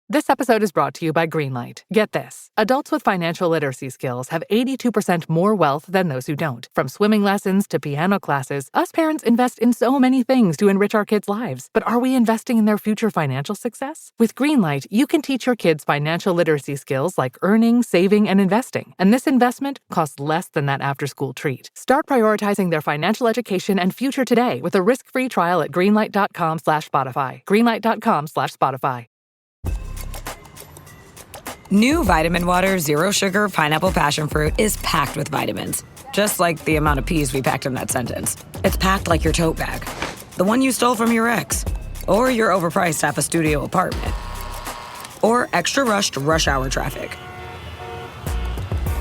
This episode is brought to you by Greenlight. Get this. Adults with financial literacy skills have 82% more wealth than those who don't. From swimming lessons to piano classes, us parents invest in so many things to enrich our kids' lives. But are we investing in their future financial success? With Greenlight, you can teach your kids financial literacy skills like earning, saving, and investing. And this investment costs less than that after-school treat. Start prioritizing their financial education and future today with a risk-free trial at greenlight.com/Spotify. Greenlight.com/Spotify. New Vitamin Water Zero Sugar Pineapple Passion Fruit is packed with vitamins. Just like the amount of peas we packed in that sentence. It's packed like your tote bag. The one you stole from your ex. Or your overpriced half a studio apartment. Or extra rushed rush hour traffic.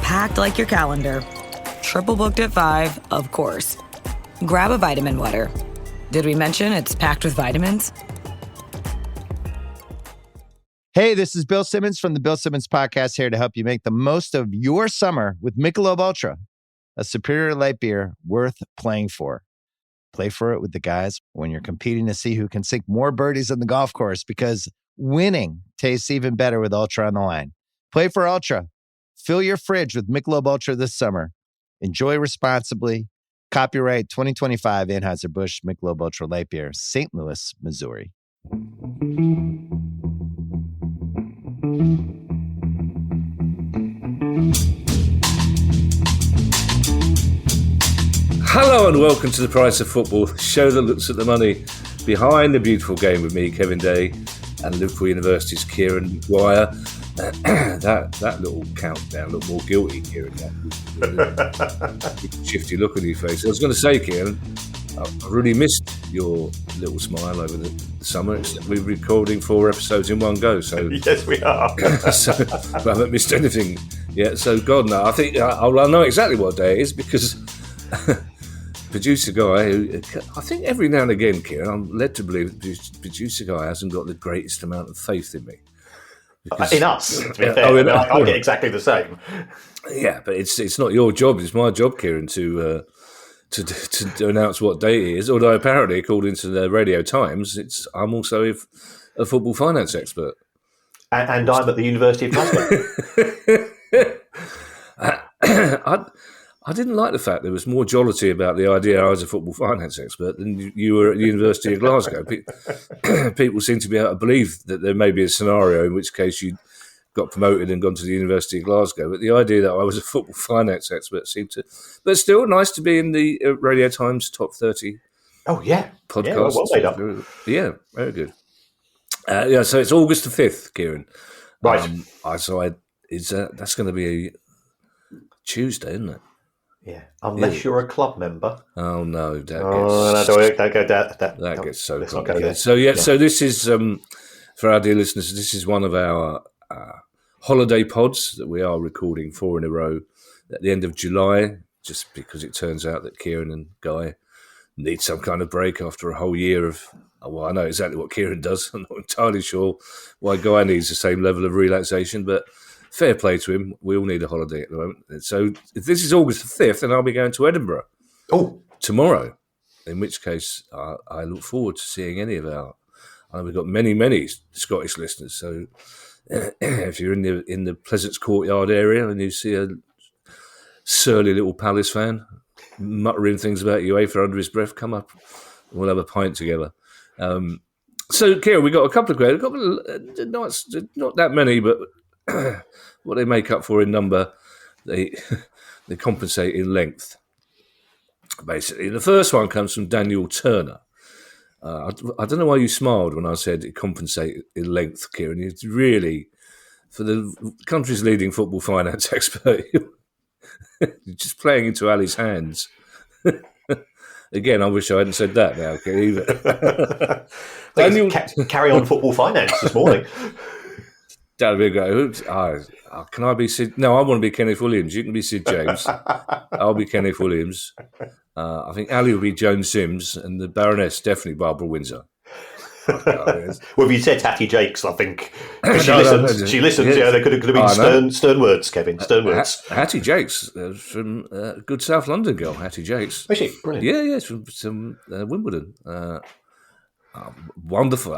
Packed like your calendar. Triple booked at 5, of course. Grab a Vitamin Water. Did we mention it's packed with vitamins? Hey, this is Bill Simmons from the Bill Simmons Podcast, here to help you make the most of your summer with Michelob Ultra, a superior light beer worth playing for. Play for it with the guys when you're competing to see who can sink more birdies on the golf course, because winning tastes even better with Ultra on the line. Play for Ultra. Fill your fridge with Michelob Ultra this summer. Enjoy responsibly. Copyright 2025 Anheuser-Busch Michelob Ultra Light Beer, St. Louis, Missouri. Hello and welcome to The Price of Football, the show that looks at the money behind the beautiful game with me, Kevin Day, and Liverpool University's Kieran Dwyer. That little countdown looked more guilty, Kieran. Shifty look on your face. I was going to say, Kieran, I really missed your little smile over the summer. We're recording 4 episodes in one go, so yes, we are. So I haven't missed anything yet. So God, no. I think I know exactly what day it is, because producer guy, who I think every now and again, Kieran, I'm led to believe that producer guy hasn't got the greatest amount of faith in me. Because, in us, to be fair. I get exactly the same. Yeah, but it's not your job. It's my job, Kieran, to announce what day it is. Although apparently, according to the Radio Times, I'm also a football finance expert. And I'm at the University of Glasgow. I didn't like the fact there was more jollity about the idea I was a football finance expert than you were at the University of Glasgow. People seem to be able to believe that there may be a scenario in which case you got promoted and gone to the University of Glasgow. But the idea that I was a football finance expert seemed to... But still, nice to be in the Radio Times top 30 podcast. Yeah, well made up. Yeah, very good. So it's August the 5th, Kieran. Right. That's going to be a Tuesday, isn't it? Yeah, unless you're a club member. Oh no, that gets so complicated. So so this is for our dear listeners. This is one of our holiday pods that we are recording 4 in a row at the end of July, just because it turns out that Kieran and Guy need some kind of break after a whole year of. Well, I know exactly what Kieran does. I'm not entirely sure why Guy needs the same level of relaxation, but. Fair play to him. We all need a holiday at the moment. So if this is August the 5th, then I'll be going to Edinburgh tomorrow, in which case I look forward to seeing any of our... we've got many Scottish listeners, so if you're in the Pleasance Courtyard area and you see a surly little Palace fan muttering things about UEFA under his breath, come up and we'll have a pint together. So, Kieran, we got a couple of great... Not that many, but... what they make up for in number, they compensate in length. Basically, the first one comes from Daniel Turner. I don't know why you smiled when I said it compensate in length, Kieran. It's really, for the country's leading football finance expert, you're just playing into Ali's hands. Again, I wish I hadn't said that now, either. Daniel, carry on football finance this morning. That'll be a go. Can I be Sid? No, I want to be Kenneth Williams. You can be Sid James. I'll be Kenneth Williams. I think Ali will be Joan Sims, and the Baroness definitely Barbara Windsor. Well, if you said Hattie Jakes, I think she listens. Yeah, there could have been stern words, Kevin. Stern words. Hattie Jakes from good South London girl. Hattie Jakes. Oh, is she? Brilliant. Yeah, from Wimbledon. Wonderful,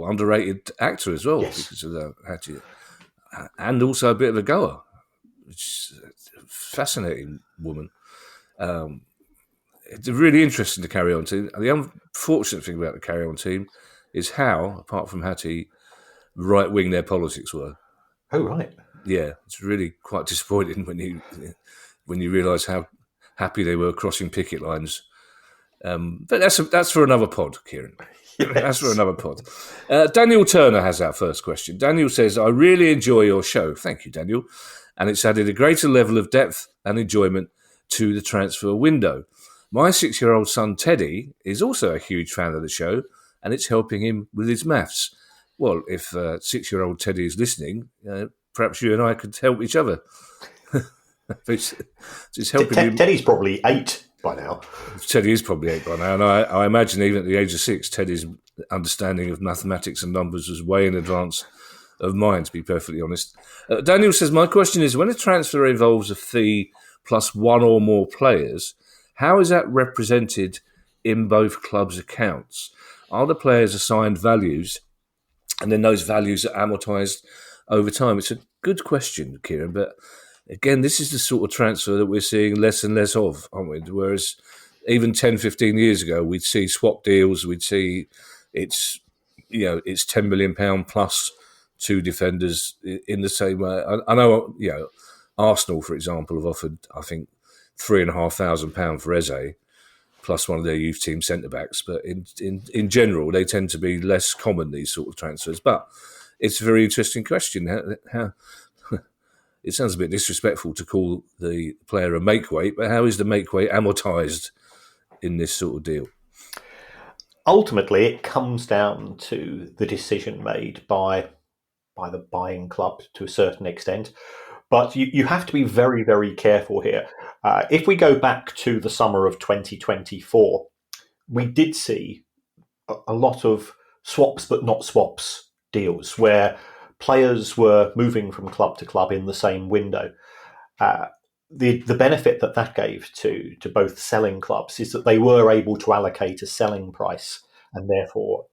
underrated actor as well, because of Hattie, and also a bit of a goer. It's a fascinating woman. It's really interesting to Carry On team. The unfortunate thing about the Carry On team is how, apart from Hattie, right wing their politics were. Oh, right. Yeah, it's really quite disappointing when you realise how happy they were crossing picket lines. But that's for another pod, Kieran. Yes. That's for another pod. Daniel Turner has our first question. Daniel says, I really enjoy your show. Thank you, Daniel. And it's added a greater level of depth and enjoyment to the transfer window. My 6-year-old son, Teddy, is also a huge fan of the show, and it's helping him with his maths. Well, if 6-year-old Teddy is listening, perhaps you and I could help each other. It's helping him. Teddy's probably 8 by now. Teddy is probably 8 by now, and I imagine even at the age of 6, Teddy's understanding of mathematics and numbers was way in advance of mine, to be perfectly honest. Daniel says, my question is, when a transfer involves a fee plus one or more players, how is that represented in both clubs' accounts? Are the players assigned values, and then those values are amortised over time? It's a good question, Kieran, but again, this is the sort of transfer that we're seeing less and less of, aren't we? Whereas even 10, 15 years ago, we'd see swap deals, we'd see it's £10 million plus 2 defenders in the same way. I know, Arsenal, for example, have offered, I think, £3,500 for Eze, plus one of their youth team centre-backs. But in general, they tend to be less common, these sort of transfers. But it's a very interesting question. How it sounds a bit disrespectful to call the player a make-weight, but how is the make-weight amortised in this sort of deal? Ultimately, it comes down to the decision made by the buying club to a certain extent. But you have to be very, very careful here. If we go back to the summer of 2024, we did see a lot of swaps but not swaps deals where players were moving from club to club in the same window. The benefit that gave to both selling clubs is that they were able to allocate a selling price and therefore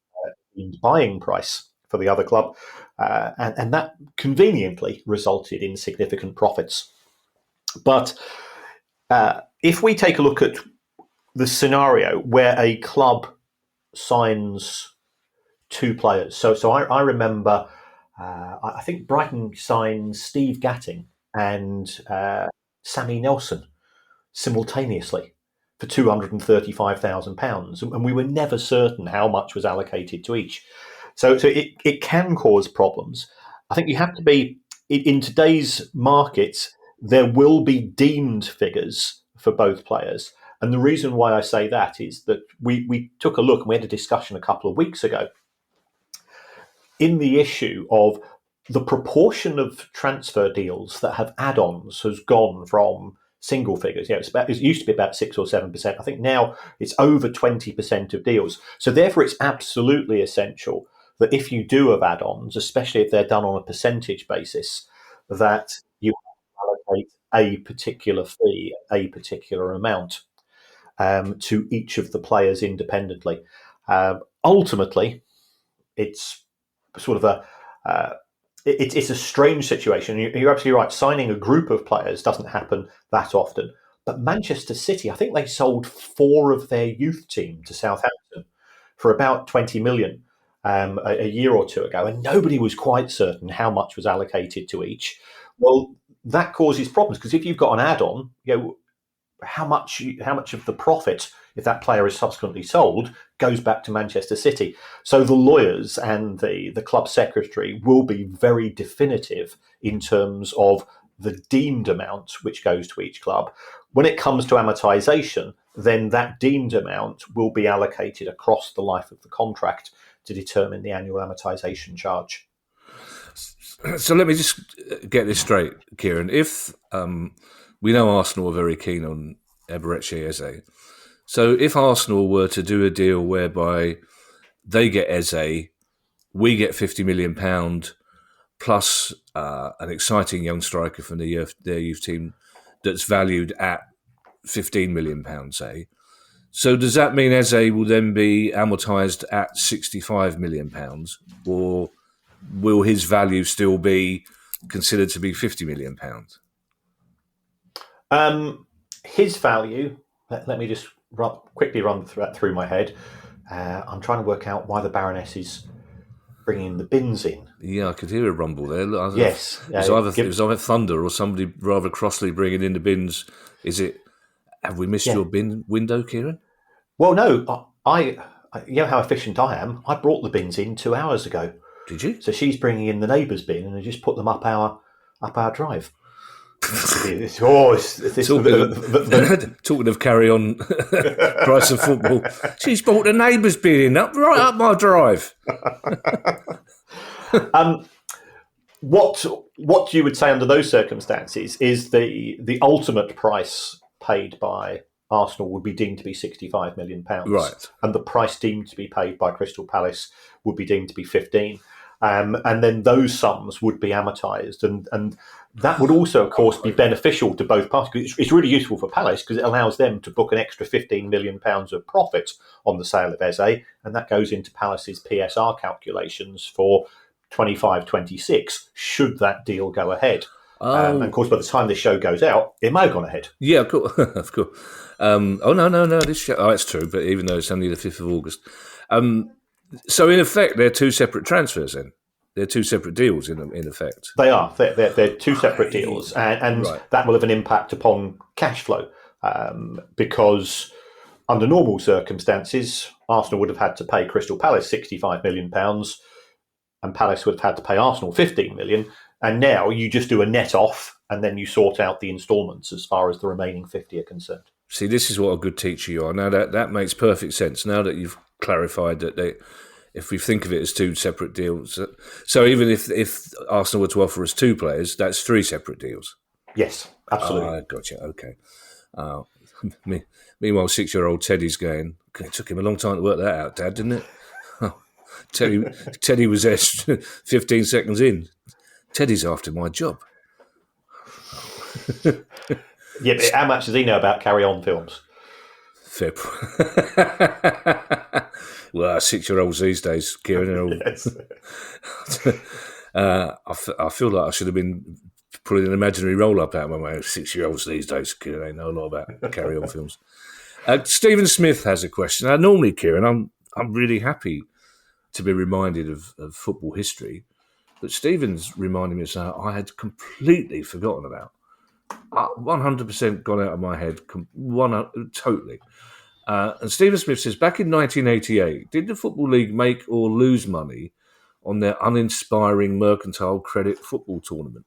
buying price for the other club. And that conveniently resulted in significant profits. But if we take a look at the scenario where a club signs 2 players, so I remember, I think Brighton signed Steve Gatting and Sammy Nelson simultaneously for £235,000, and we were never certain how much was allocated to each. So it can cause problems. I think you have to be, in today's markets, there will be deemed figures for both players. And the reason why I say that is that we took a look and we had a discussion a couple of weeks ago in the issue of the proportion of transfer deals that have add-ons has gone from single figures. It used to be about 6 or 7%. I think now it's over 20% of deals. So therefore, it's absolutely essential that if you do have add-ons, especially if they're done on a percentage basis, that you allocate a particular fee, a particular amount to each of the players independently. Ultimately, it's sort of it's a strange situation. You're absolutely right. Signing a group of players doesn't happen that often. But Manchester City, I think they sold 4 of their youth team to Southampton for about 20 million a year or 2 ago, and nobody was quite certain how much was allocated to each. Well, that causes problems because if you've got an add-on, how much of the profit, if that player is subsequently sold, goes back to Manchester City. So the lawyers and the club secretary will be very definitive in terms of the deemed amount which goes to each club. When it comes to amortization, then that deemed amount will be allocated across the life of the contract to determine the annual amortization charge. So let me just get this straight, Kieran. If we know Arsenal are very keen on Eberechi Eze. So if Arsenal were to do a deal whereby they get Eze, we get £50 million plus an exciting young striker from their youth team that's valued at £15 million, say, So does that mean Eze will then be amortised at £65 million, or will his value still be considered to be £50 million? His value, let me just quickly run through my head. I'm trying to work out why the Baroness is bringing the bins in. Yeah, I could hear a rumble there. Yes. It was either thunder or somebody rather crossly bringing in the bins. Have we missed your bin window, Kieran? Well, no. I you know how efficient I am. I brought the bins in 2 hours ago. Did you? So she's bringing in the neighbour's bin and I just put them up our drive. Talking of carry on price of football, she's bought the neighbour's bin right up my drive. What you would say under those circumstances is the ultimate price paid by Arsenal would be deemed to be £65 million, right? And the price deemed to be paid by Crystal Palace would be deemed to be 15. And then those sums would be amortised, and that would also, of course, be beneficial to both parties. It's really useful for Palace because it allows them to book an extra £15 million of profit on the sale of Eze, and that goes into Palace's PSR calculations for 25-26, should that deal go ahead. And of course, by the time this show goes out, it may have gone ahead. Yeah, of course. Of course. No. This show, that's true, but even though it's only the 5th of August. So, in effect, they're two separate transfers then? They're two separate deals, in effect? They are. They're two separate deals, and right. That will have an impact upon cash flow, because under normal circumstances, Arsenal would have had to pay Crystal Palace £65 million, and Palace would have had to pay Arsenal £15 million, and now you just do a net off, and then you sort out the instalments as far as the remaining 50 are concerned. See, this is what a good teacher you are. Now that makes perfect sense. Now that you've clarified that if we think of it as two separate deals, so even if Arsenal were to offer us 2 players, that's 3 separate deals. Yes, absolutely. Gotcha. Okay. Meanwhile, 6-year-old Teddy's going. It took him a long time to work that out, Dad, didn't it? Teddy was there 15 seconds in. Teddy's after my job. Yeah, but how much does he know about Carry On films? Fair. Well, 6-year-olds these days, Kieran, are all... Yes. I feel like I should have been pulling an imaginary roll-up out of my mouth. 6-year-olds these days, Kieran, they know a lot about Carry On films. Stephen Smith has a question. Now, normally, Kieran, I'm really happy to be reminded of football history, but Stephen's reminding me of something I had completely forgotten about. 100% gone out of my head, totally. And Stephen Smith says, back in 1988, did the Football League make or lose money on their uninspiring mercantile credit football tournament?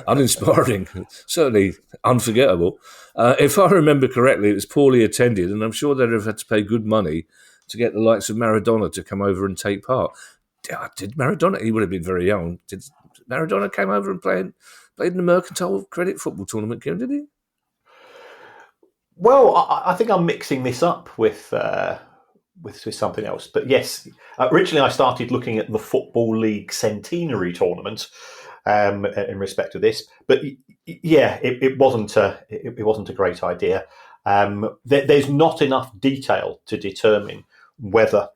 Uninspiring, certainly unforgettable. If I remember correctly, it was poorly attended, and I'm sure they'd have had to pay good money to get the likes of Maradona to come over and take part. Did Maradona? He would have been very young. Did Maradona came over and played in the mercantile credit football tournament, Kieran, did he? Well, I think I'm mixing this up with something else. But yes, originally I started looking at the Football League Centenary tournament in respect to this. But yeah, it wasn't a great idea. There's not enough detail to determine whether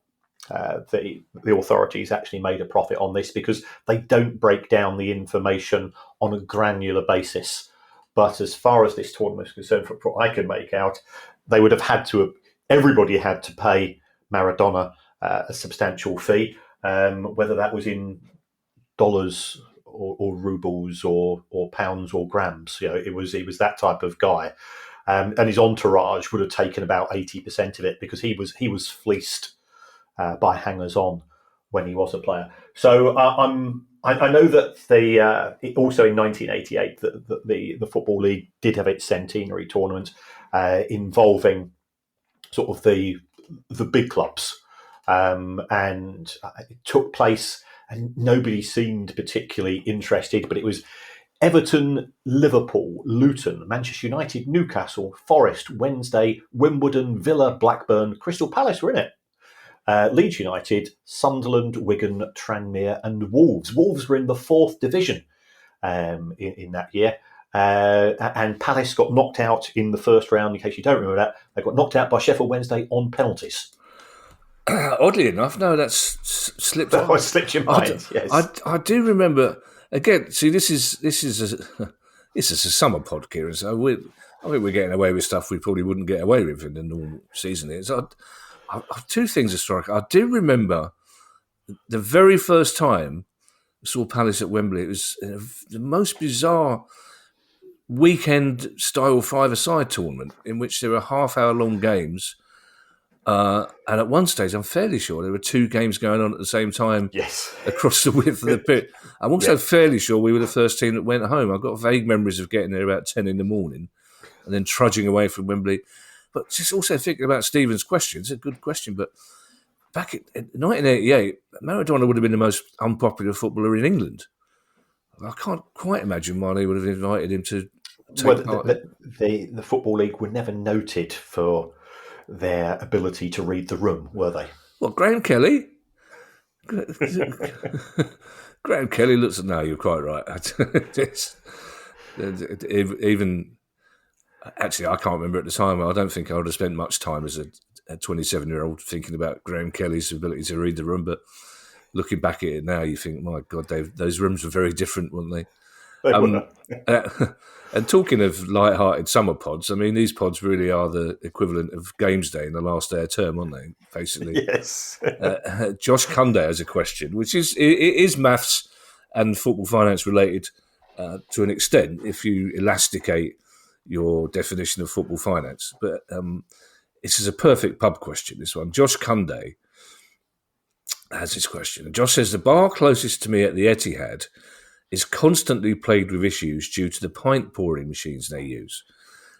the authorities actually made a profit on this, because they don't break down the information on a granular basis. But as far as this tournament is concerned, from what I can make out, they would have had to everybody had to pay Maradona a substantial fee, whether that was in dollars or rubles or pounds or grams. You know, it was that type of guy, and his entourage would have taken about 80% of it, because he was fleeced by hangers-on when he was a player. So I know that also in 1988 the Football League did have its centenary tournament involving sort of the big clubs, and it took place, and nobody seemed particularly interested. But it was Everton, Liverpool, Luton, Manchester United, Newcastle, Forest, Wednesday, Wimbledon, Villa, Blackburn, Crystal Palace were in it. Leeds United, Sunderland, Wigan, Tranmere and Wolves. Wolves were in the 4th division in that year. and Palace got knocked out in the first round. In case you don't remember that, they got knocked out by Sheffield Wednesday on penalties. Oddly enough, no, that's slipped. Oh, slipped your mind. Yes, I do remember. Again, see, this is a summer pod, Kieran. So I think we're getting away with stuff we probably wouldn't get away with in the normal season. So two things are striking. I do remember the very first time I saw Palace at Wembley. It was the most bizarre weekend style five-a-side tournament in which there were half-hour-long games. And at one stage, I'm fairly sure there were two games going on at the same time. Yes, across the width of the pit. I'm also fairly sure we were the first team that went home. I've got vague memories of getting there about 10 in the morning and then trudging away from Wembley. But just also thinking about Stephen's question, it's a good question, but back in 1988, Maradona would have been the most unpopular footballer in England. I can't quite imagine why they would have invited him to take part. The Football League were never noted for their ability to read the room, were they? What, Graham Kelly? Graham Kelly looks. No, you're quite right. Even actually, I can't remember at the time. I don't think I would have spent much time as a 27-year-old thinking about Graham Kelly's ability to read the room. But looking back at it now, you think, my God, those rooms were very different, weren't they? And talking of light-hearted summer pods, I mean, these pods really are the equivalent of Games Day in the last day of term, aren't they? Basically, Yes. Josh Cunday has a question, which is maths and football finance related to an extent if you elasticate your definition of football finance. But this is a perfect pub question, this one. Josh Cunday has this question. Josh says, the bar closest to me at the Etihad is constantly plagued with issues due to the pint pouring machines they use.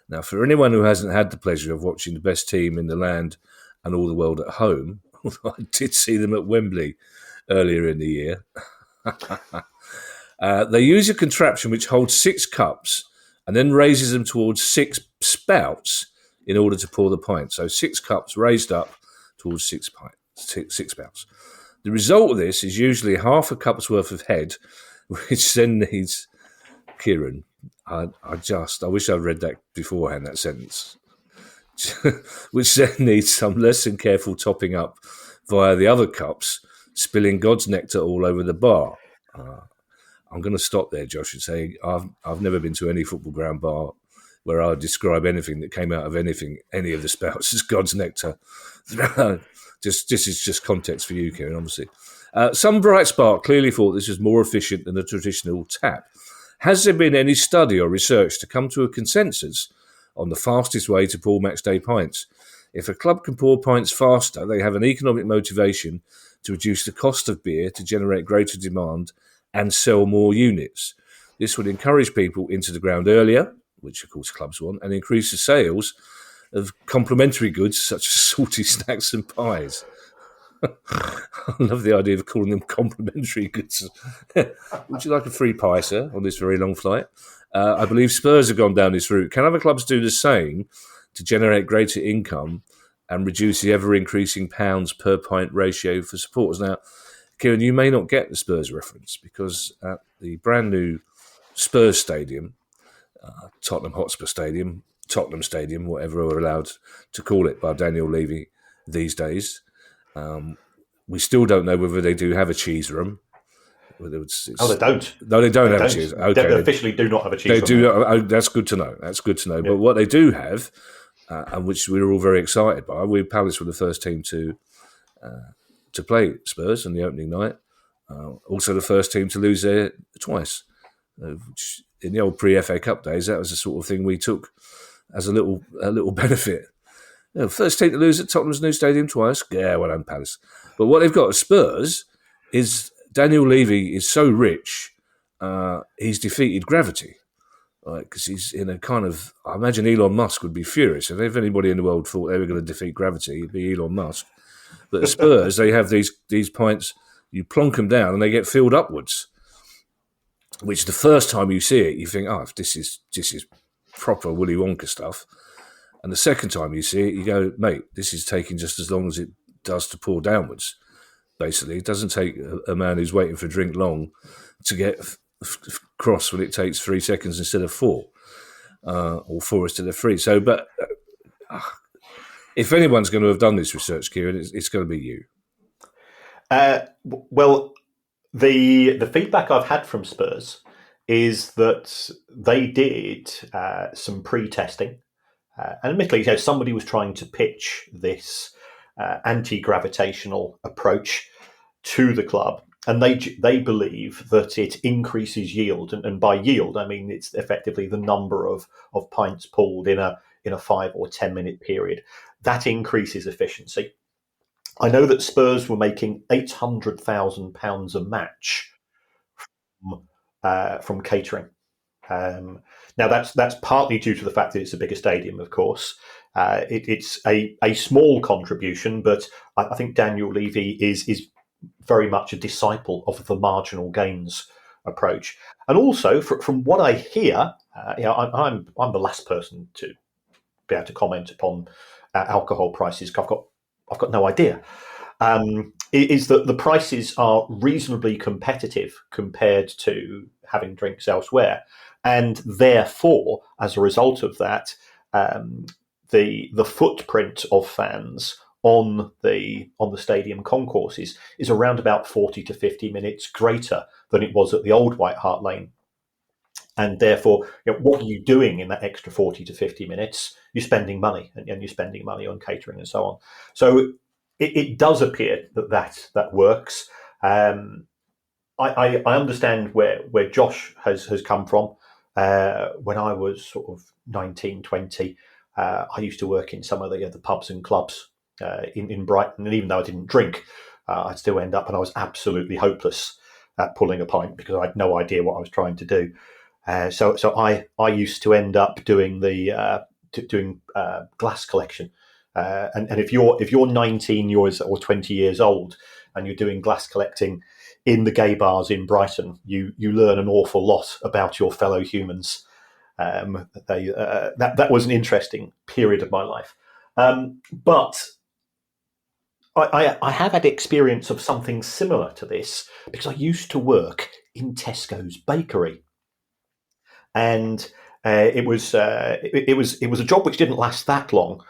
Now, for anyone who hasn't had the pleasure of watching the best team in the land and all the world at home, although I did see them at Wembley earlier in the year, they use a contraption which holds 6 cups and then raises them towards 6 spouts in order to pour the pint. So 6 cups raised up towards 6 spouts. The result of this is usually half a cup's worth of head, which then needs, Kieran, I wish I'd read that beforehand, that sentence, which then needs some less than careful topping up via the other cups, spilling God's nectar all over the bar. I'm going to stop there, Josh, and say I've never been to any football ground bar where I would describe anything that came out of any of the spouts as God's nectar. This is just context for you, Kieran, obviously. Some bright spark clearly thought this was more efficient than a traditional tap. Has there been any study or research to come to a consensus on the fastest way to pour matchday pints? If a club can pour pints faster, they have an economic motivation to reduce the cost of beer to generate greater demand and sell more units. This would encourage people into the ground earlier, which of course clubs want, and increase the sales of complementary goods such as salty snacks and pies. I love the idea of calling them complimentary goods. Would you like a free pie, sir, on this very long flight? I believe Spurs have gone down this route. Can other clubs do the same to generate greater income and reduce the ever-increasing pounds per pint ratio for supporters? Now, Kieran, you may not get the Spurs reference because at the brand new Spurs stadium, Tottenham Hotspur Stadium, Tottenham Stadium, whatever we're allowed to call it by Daniel Levy these days, we still don't know whether they do have a cheese room. They don't. No, they don't have a cheese. Okay, they officially do not have a cheese room. They do. That's good to know. Yeah. But what they do have, and which we were all very excited by, Palace were the first team to play Spurs on the opening night. Also, the first team to lose there twice. Which in the old pre-FA Cup days, that was the sort of thing we took as a little benefit. First team to lose at Tottenham's new stadium twice. Yeah, well done, Palace. But what they've got at Spurs is Daniel Levy is so rich, he's defeated gravity. Because he's in a kind of... I imagine Elon Musk would be furious. If anybody in the world thought they were going to defeat gravity, it'd be Elon Musk. But at Spurs, they have these pints, you plonk them down and they get filled upwards. Which the first time you see it, you think, this is proper Willy Wonka stuff. And the second time you see it, you go, mate, this is taking just as long as it does to pour downwards. Basically, it doesn't take a man who's waiting for a drink long to get cross when it takes 3 seconds instead of 4, or 4 instead of 3. So, but if anyone's going to have done this research, Kieran, it's going to be you. Well, the feedback I've had from Spurs is that they did some pre-testing, and admittedly, somebody was trying to pitch this anti-gravitational approach to the club, and they believe that it increases yield, and by yield I mean it's effectively the number of pints pulled in a 5 or 10 minute period. That increases efficiency. I know that Spurs were making £800,000 a match from catering. Now that's partly due to the fact that it's a bigger stadium, of course. It's a small contribution, but I think Daniel Levy is very much a disciple of the marginal gains approach. And also, from what I hear, I'm the last person to be able to comment upon alcohol prices. I've got no idea. Is that the prices are reasonably competitive compared to having drinks elsewhere, and therefore, as a result of that, the footprint of fans on the stadium concourses is around about 40 to 50 minutes greater than it was at the old White Hart Lane. And therefore, what are you doing in that extra 40 to 50 minutes? You're spending money, and you're spending money on catering and so on. So it does appear that works. I understand where Josh has come from. When I was sort of 19, 20, I used to work in some of the pubs and clubs in Brighton, and even though I didn't drink, I'd still end up, and I was absolutely hopeless at pulling a pint because I had no idea what I was trying to do. So I used to end up doing doing glass collection. And if you're 19 years or 20 years old and you're doing glass collecting in the gay bars in Brighton, you learn an awful lot about your fellow humans. That was an interesting period of my life. But I have had experience of something similar to this because I used to work in Tesco's bakery, and it was a job which didn't last that long.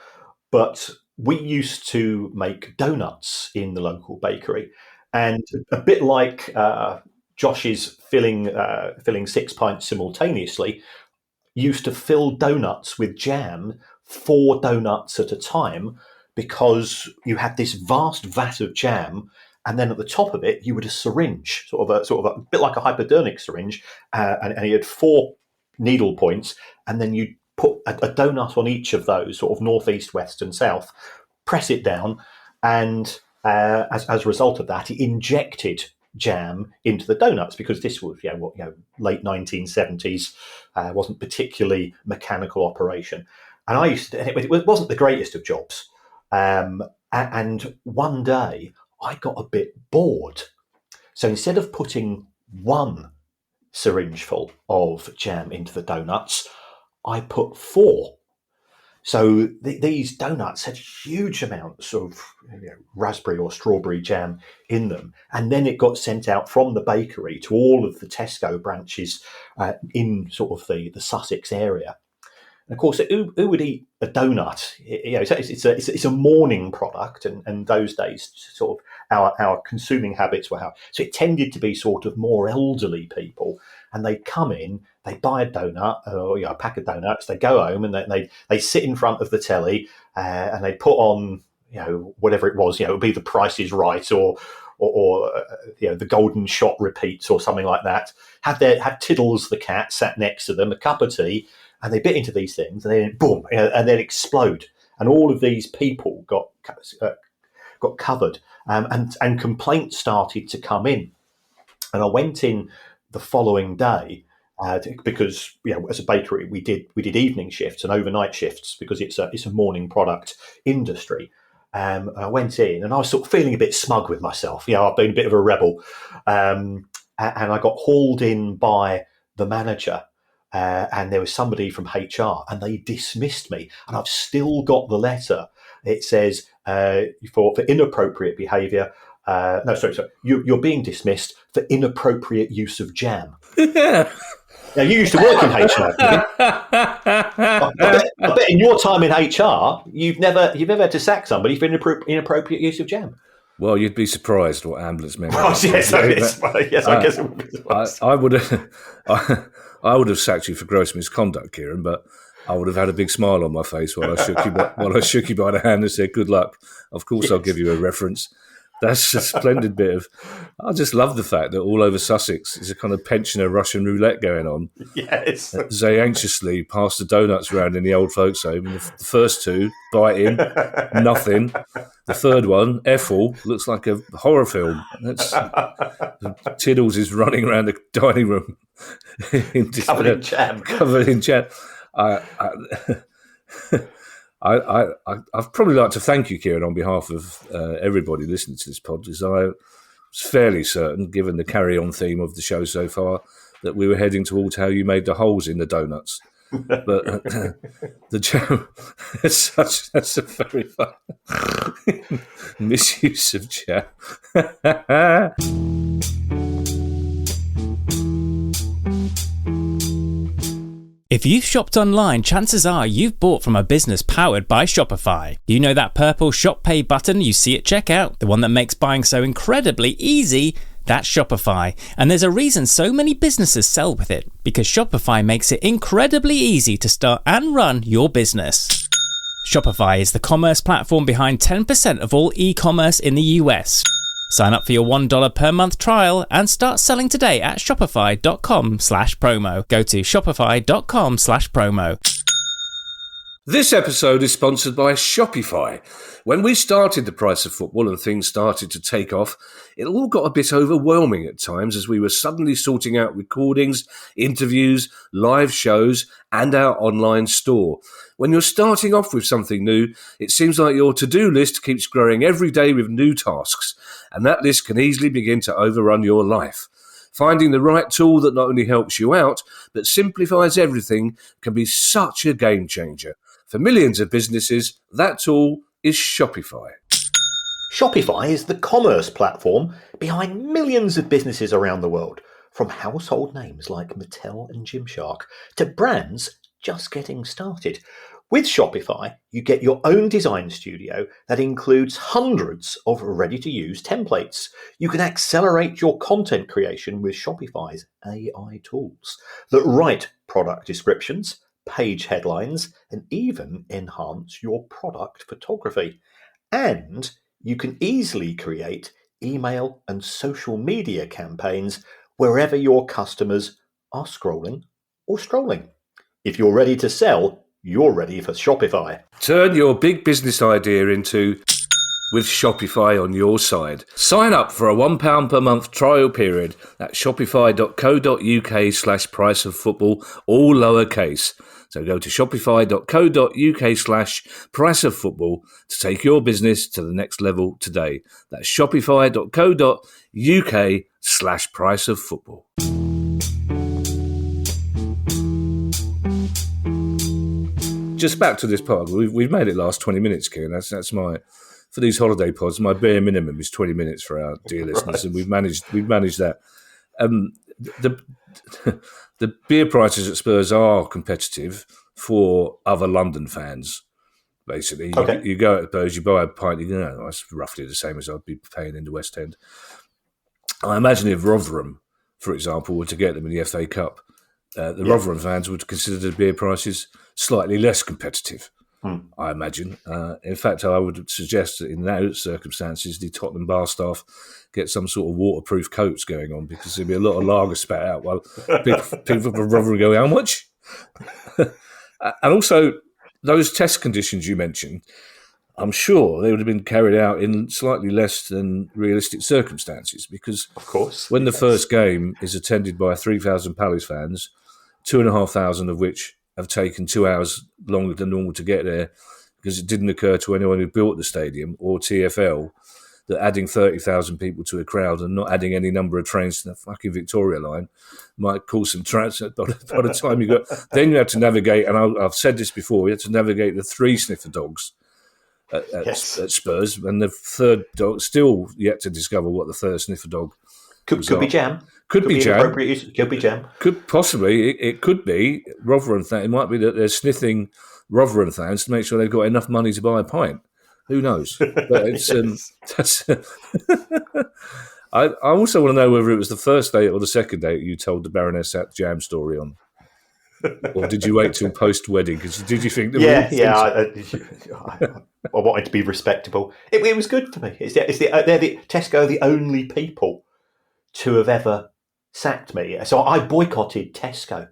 But we used to make donuts in the local bakery, and a bit like Josh's filling 6 pints simultaneously, used to fill donuts with jam, 4 donuts at a time, because you had this vast vat of jam, and then at the top of it you had a syringe, sort of a bit like a hypodermic syringe, and you had 4 needle points, and then you put a donut on each of those, sort of north, east, west, and south, press it down, and as a result of that, it injected jam into the donuts, because this was late 1970s, wasn't particularly mechanical operation, and I used to, and it wasn't the greatest of jobs, and one day I got a bit bored, so instead of putting 1 syringe full of jam into the donuts, I put 4. So these donuts had huge amounts of raspberry or strawberry jam in them. And then it got sent out from the bakery to all of the Tesco branches in sort of the Sussex area. And of course, who would eat a donut? It's a morning product, and those days, sort of our consuming habits were how. So it tended to be sort of more elderly people, and they come in, they buy a donut or a pack of donuts, they go home, and they sit in front of the telly, and they put on whatever it was. It would be The Price is Right or the Golden Shot repeats or something like that. Had Tiddles the cat sat next to them, a cup of tea. And they bit into these things, and then boom, and then explode. And all of these people got covered, and complaints started to come in. And I went in the following day because as a bakery we did evening shifts and overnight shifts because it's a morning product industry. And I went in, and I was sort of feeling a bit smug with myself. I've been a bit of a rebel, and I got hauled in by the manager. And there was somebody from HR, and they dismissed me. And I've still got the letter. It says for inappropriate behaviour, No, sorry. You're being dismissed for inappropriate use of jam. Yeah. Now, you used to work in HR. I bet in your time in HR, you've never had to sack somebody for inappropriate use of jam. Well, you'd be surprised what ambulance men. Oh, yes, I guess it would be surprised. I would have, I would have sacked you for gross misconduct, Kieran, but I would have had a big smile on my face while I shook you by the hand and said, "Good luck." Of course, I'll give you a reference. That's a splendid bit of. I just love the fact that all over Sussex is a kind of pensioner Russian roulette going on. Yes. As they anxiously pass the donuts around in the old folks' home. And the first two bite in, nothing. The third one, Ethel, looks like a horror film. Tiddles is running around the dining room Covered in jam. Covered in jam. I'd probably like to thank you, Kieran, on behalf of everybody listening to this pod, because I was fairly certain, given the carry-on theme of the show so far, that we were heading towards how you made the holes in the donuts. But the jam, that's a very fun misuse of jam. If you've shopped online, chances are you've bought from a business powered by Shopify. You know that purple Shop Pay button you see at checkout? The one that makes buying so incredibly easy? That's Shopify. And there's a reason so many businesses sell with it, because Shopify makes it incredibly easy to start and run your business. Shopify is the commerce platform behind 10% of all e-commerce in the US. Sign up for your $1 per month trial and start selling today at shopify.com/promo. Go to shopify.com/promo. This episode is sponsored by Shopify. When we started The Price of Football and things started to take off, it all got a bit overwhelming at times as we were suddenly sorting out recordings, interviews, live shows, and our online store. When you're starting off with something new, it seems like your to-do list keeps growing every day with new tasks, and that list can easily begin to overrun your life. Finding the right tool that not only helps you out, but simplifies everything can be such a game changer. For millions of businesses, that tool is Shopify. Shopify is the commerce platform behind millions of businesses around the world, from household names like Mattel and Gymshark to brands just getting started. With Shopify, you get your own design studio that includes hundreds of ready-to-use templates. You can accelerate your content creation with Shopify's AI tools that write product descriptions, page headlines, and even enhance your product photography. And you can easily create email and social media campaigns wherever your customers are scrolling or strolling. If you're ready to sell, you're ready for Shopify. Turn your big business idea into with Shopify on your side. Sign up for a £1 per month trial period at shopify.co.uk/priceoffootball, all lowercase. So go to shopify.co.uk/priceoffootball to take your business to the next level today. That's shopify.co.uk/priceoffootball. Just back to this part. We've made it last 20 minutes, Kieran. That's my, for these holiday pods, my bare minimum is 20 minutes for our dear listeners, and we've managed that. The beer prices at Spurs are competitive for other London fans. Basically, Okay. You go at Spurs, you buy a pint, you know, that's roughly the same as I'd be paying in the West End. I imagine if Rotherham, for example, were to get them in the FA Cup, Rotherham fans would consider the beer prices slightly less competitive, I imagine. In fact, I would suggest that in those circumstances, the Tottenham bar staff get some sort of waterproof coats going on, because there'll be a lot of lager spat out while people from Rotherham go, how much? And also, those test conditions you mentioned, I'm sure they would have been carried out in slightly less than realistic circumstances, because Of course. when the first game is attended by 3,000 Palace fans, 2,500 of which have taken 2 hours longer than normal to get there, because it didn't occur to anyone who built the stadium or TfL that adding 30,000 people to a crowd and not adding any number of trains to the fucking Victoria line might cause some transfer. By the time you got, then you have to navigate, and I've said this before, you have to navigate the 3 sniffer dogs at Spurs, and the third dog still yet to discover what the third sniffer dog could be jam. Could be jam. Could be jam. Could possibly. It could be Rotherham. It might be that they're sniffing Rotherham fans to make sure they've got enough money to buy a pint. Who knows? But it's that's. I also want to know whether it was the first date or the second date you told the Baroness that jam story on, or did you wait till post-wedding? Because did you think? I wanted to be respectable. It was good for me. They're Tesco, the only people to have ever sacked me. So I boycotted Tesco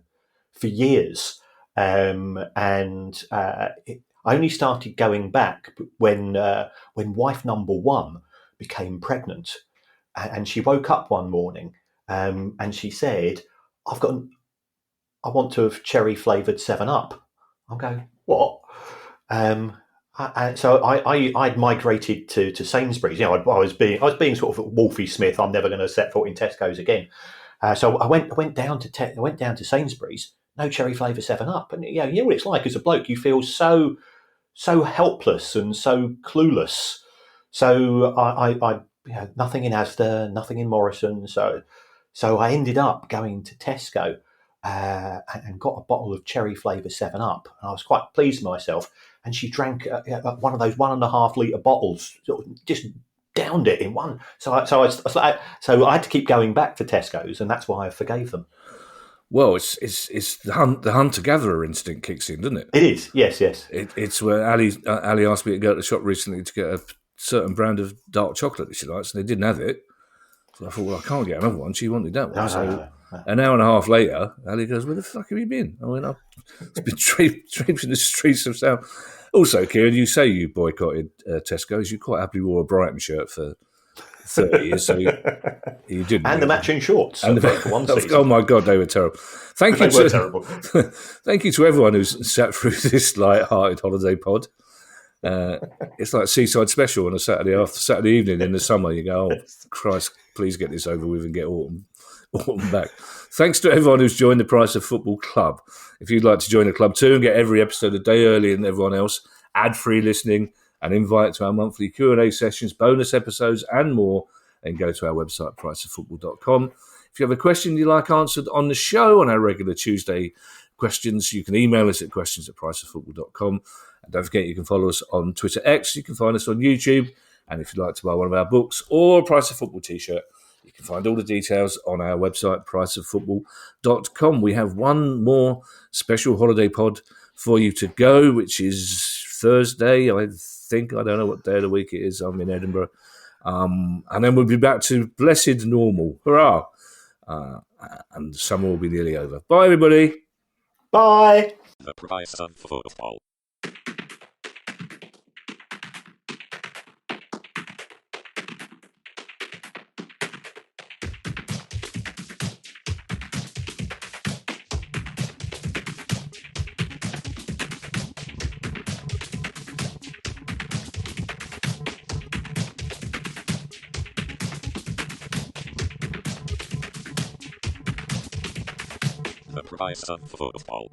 for years, and I only started going back when wife number one became pregnant, and she woke up one morning and she said, I want to have cherry flavoured 7-Up. I'm going, what? So I'd migrated to Sainsbury's. I was being sort of Wolfie Smith. I'm never going to set foot in Tesco's again. So I went down to Sainsbury's. No cherry flavour 7-Up, and you know what it's like as a bloke. You feel so helpless and so clueless. So I nothing in Asda, nothing in Morrison. So I ended up going to Tesco and got a bottle of cherry flavour 7-Up, and I was quite pleased with myself. And she drank one of those 1.5 litre bottles, sort of just downed it in one. So I had to keep going back to Tesco's, and that's why I forgave them. Well, it's the hunter-gatherer instinct kicks in, doesn't it? It is, yes. It's where Ali asked me to go to the shop recently to get a certain brand of dark chocolate that she likes, and they didn't have it. So I thought, well, I can't get another one. She wanted that one. No. An hour and a half later, Ali goes, where the fuck have you been? I went, I've been traipsing the streets of South. Also, Kieran, you say you boycotted Tesco's. You quite happily wore a Brighton shirt for 30 years, so you didn't. And the matching shorts. And for one season. Oh my God, they were terrible. Thank you to everyone who's sat through this light-hearted holiday pod. It's like a seaside special on a Saturday evening in the summer. You go, oh Christ, please get this over with and get autumn back. Thanks to everyone who's joined the Price of Football Club. If you'd like to join the club too and get every episode a day earlier than everyone else, ad-free listening, and invite to our monthly Q&A sessions, bonus episodes, and more, then go to our website, priceoffootball.com. If you have a question you'd like answered on the show on our regular Tuesday questions, you can email us at questions@priceoffootball.com. And don't forget, you can follow us on Twitter X. You can find us on YouTube. And if you'd like to buy one of our books or a Price of Football t-shirt, you can find all the details on our website, priceoffootball.com. We have one more special holiday pod for you to go, which is Thursday, I think. I don't know what day of the week it is. I'm in Edinburgh. And then we'll be back to blessed normal. Hurrah! And the summer will be nearly over. Bye, everybody. Bye. The Price of Football. The Price of Football.